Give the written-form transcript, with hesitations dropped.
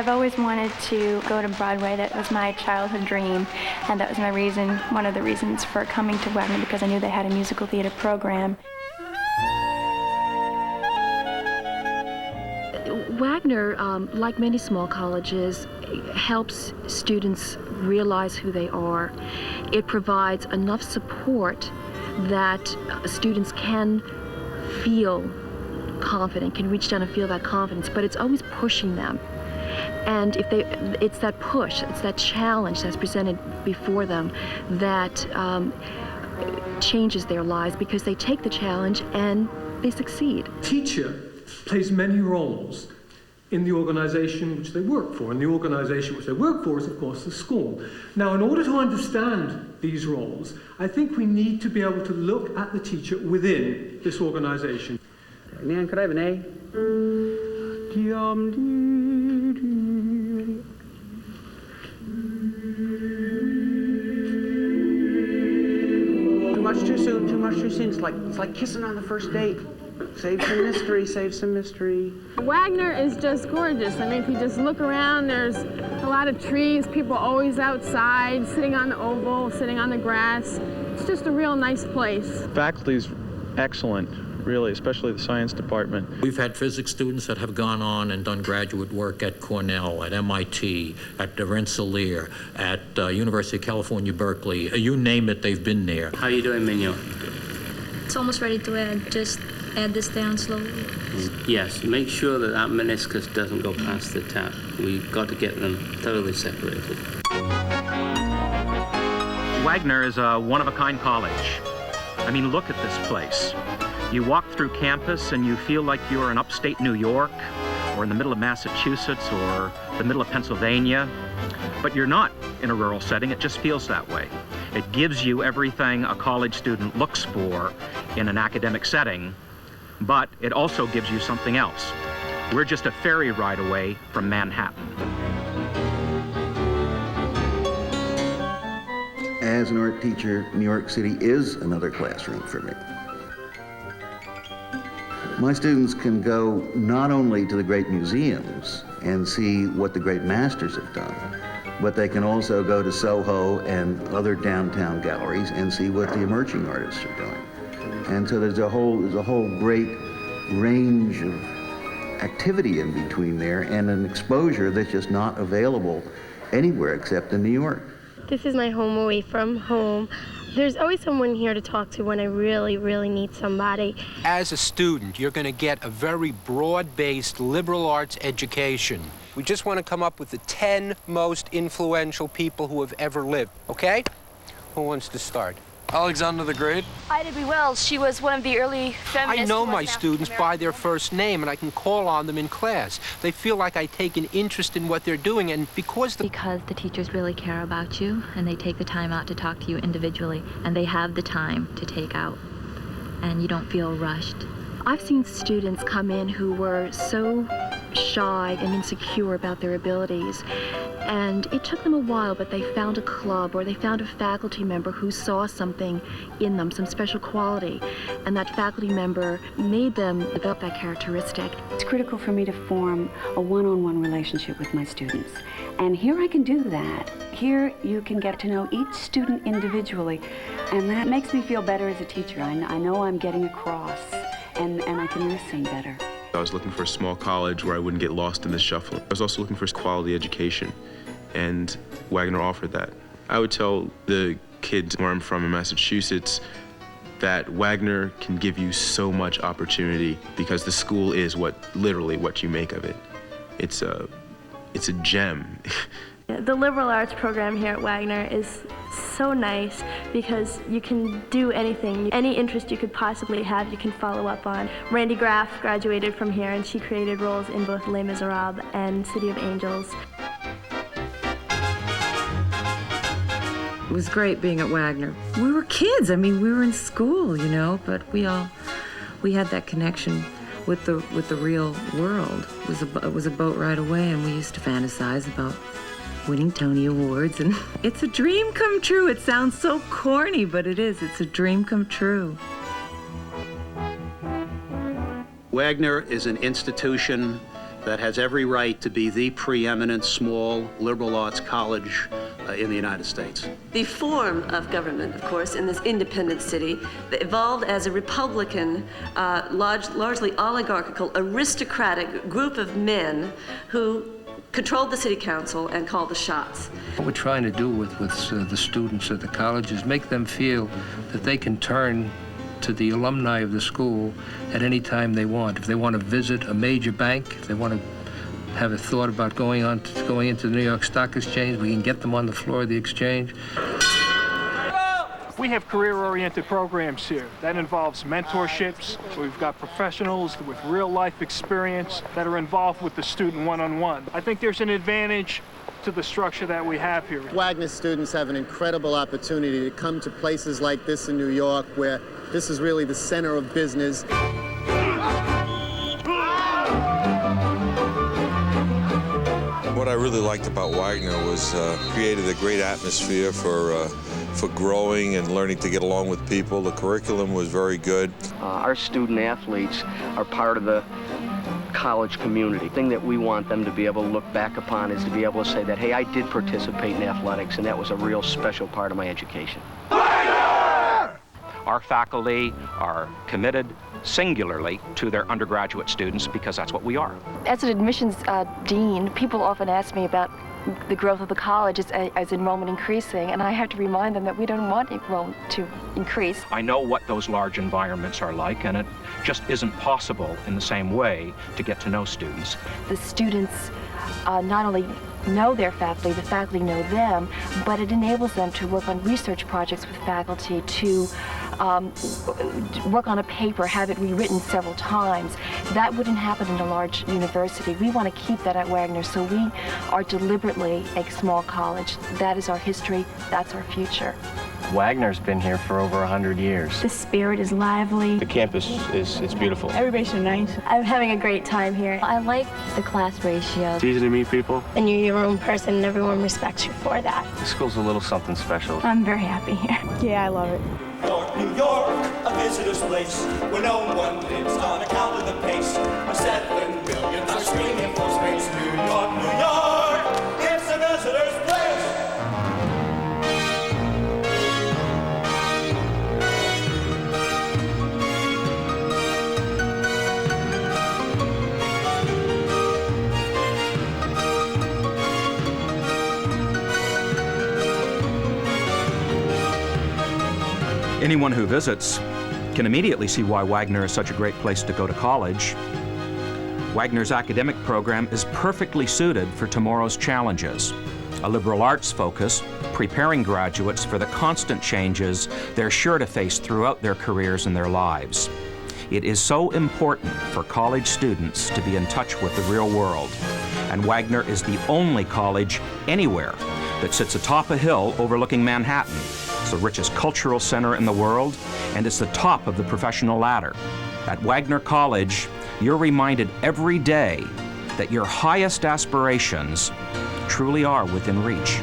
I've always wanted to go to Broadway. That was my childhood dream, and that was my reason, one of the reasons for coming to Wagner, because I knew they had a musical theater program. Wagner, like many small colleges, helps students realize who they are. It provides enough support that students can feel confident, can reach down and feel that confidence, but it's always pushing them. And it's that push, it's that challenge that's presented before them that changes their lives, because they take the challenge and they succeed. Teacher plays many roles in the organization which they work for, and the organization which they work for is, of course, the school. Now, in order to understand these roles, I think we need to be able to look at the teacher within this organization. Nan, could I have an A? Too much too soon, too much too soon. It's like kissing on the first date. Save some mystery, save some mystery. Wagner is just gorgeous. I mean, if you just look around, there's a lot of trees, people always outside, sitting on the oval, sitting on the grass. It's just a real nice place. Faculty's excellent, really, especially the science department. We've had physics students that have gone on and done graduate work at Cornell, at MIT, at Rensselaer, at University of California, Berkeley. You name it, they've been there. How you doing, Mignon? It's almost ready to add. Just add this down slowly. Yes, make sure that that meniscus doesn't go past the tap. We've got to get them totally separated. Wagner is a one-of-a-kind college. I mean, look at this place. You walk through campus and you feel like you're in upstate New York, or in the middle of Massachusetts, or the middle of Pennsylvania. But you're not in a rural setting, it just feels that way. It gives you everything a college student looks for in an academic setting, but it also gives you something else. We're just a ferry ride away from Manhattan. As an art teacher, New York City is another classroom for me. My students can go not only to the great museums and see what the great masters have done, but they can also go to Soho and other downtown galleries and see what the emerging artists are doing. And so there's a whole great range of activity in between there, and an exposure that's just not available anywhere except in New York. This is my home away from home. There's always someone here to talk to when I really, really need somebody. As a student, you're going to get a very broad-based liberal arts education. We just want to come up with the 10 most influential people who have ever lived, okay? Who wants to start? Alexander the Great. Ida B. Wells, she was one of the early feminists. I know my students by their first name, and I can call on them in class. They feel like I take an interest in what they're doing, and because the teachers really care about you, and they take the time out to talk to you individually, and they have the time to take out, and you don't feel rushed. I've seen students come in who were so shy and insecure about their abilities, and it took them a while, but they found a club or they found a faculty member who saw something in them, some special quality, and that faculty member made them develop that characteristic. It's critical for me to form a one-on-one relationship with my students, and here I can do that. Here you can get to know each student individually, and that makes me feel better as a teacher. I know I'm getting across, and I can listen better. I was looking for a small college where I wouldn't get lost in the shuffle. I was also looking for quality education, and Wagner offered that. I would tell the kids where I'm from in Massachusetts that Wagner can give you so much opportunity because the school is literally what you make of it. It's a gem. The liberal arts program here at Wagner is so nice because you can do anything. Any interest you could possibly have, you can follow up on. Randy Graff graduated from here, and she created roles in both Les Miserables and City of Angels. It was great being at Wagner. We were kids. I mean, we were in school, you know, but we had that connection with the real world. It was a boat ride away, and we used to fantasize about winning Tony Awards, and it's a dream come true. It sounds so corny, but it is. It's a dream come true. Wagner is an institution that has every right to be the preeminent small liberal arts college in the United States. The form of government, of course, in this independent city evolved as a Republican, largely oligarchical, aristocratic group of men who controlled the city council and called the shots. What we're trying to do with the students at the college is make them feel that they can turn to the alumni of the school at any time they want. If they want to visit a major bank, if they want to have a thought about going into the New York Stock Exchange, we can get them on the floor of the exchange. We have career-oriented programs here. That involves mentorships. We've got professionals with real-life experience that are involved with the student one-on-one. I think there's an advantage to the structure that we have here. Wagner students have an incredible opportunity to come to places like this in New York, where this is really the center of business. What I really liked about Wagner was created a great atmosphere for growing and learning to get along with people. The curriculum was very good. Our student athletes are part of the college community. The thing that we want them to be able to look back upon is to be able to say that, hey, I did participate in athletics, and that was a real special part of my education. Our faculty are committed singularly to their undergraduate students because that's what we are. As an admissions dean, people often ask me about the growth of the college as enrollment increasing, and I have to remind them that we don't want enrollment to increase. I know what those large environments are like, and it just isn't possible in the same way to get to know students. The students not only know their faculty, the faculty know them, but it enables them to work on research projects with faculty, to work on a paper, have it rewritten several times. That wouldn't happen in a large university. We want to keep that at Wagner, so we are deliberately a small college. That is our history, that's our future. Wagner's been here for over 100 years. The spirit is lively. The campus it's beautiful. Everybody's so nice. I'm having a great time here. I like the class ratio. It's easy to meet people. And you're your own person, and everyone respects you for that. The school's a little something special. I'm very happy here. Yeah, I love it. York, New York, a visitor's place where no one lives on account of the pace. 7 million are screaming for space. New York, New York, it's a visitor's place. Anyone who visits can immediately see why Wagner is such a great place to go to college. Wagner's academic program is perfectly suited for tomorrow's challenges. A liberal arts focus, preparing graduates for the constant changes they're sure to face throughout their careers and their lives. It is so important for college students to be in touch with the real world, and Wagner is the only college anywhere that sits atop a hill overlooking Manhattan. It's the richest cultural center in the world, and it's the top of the professional ladder. At Wagner College, you're reminded every day that your highest aspirations truly are within reach.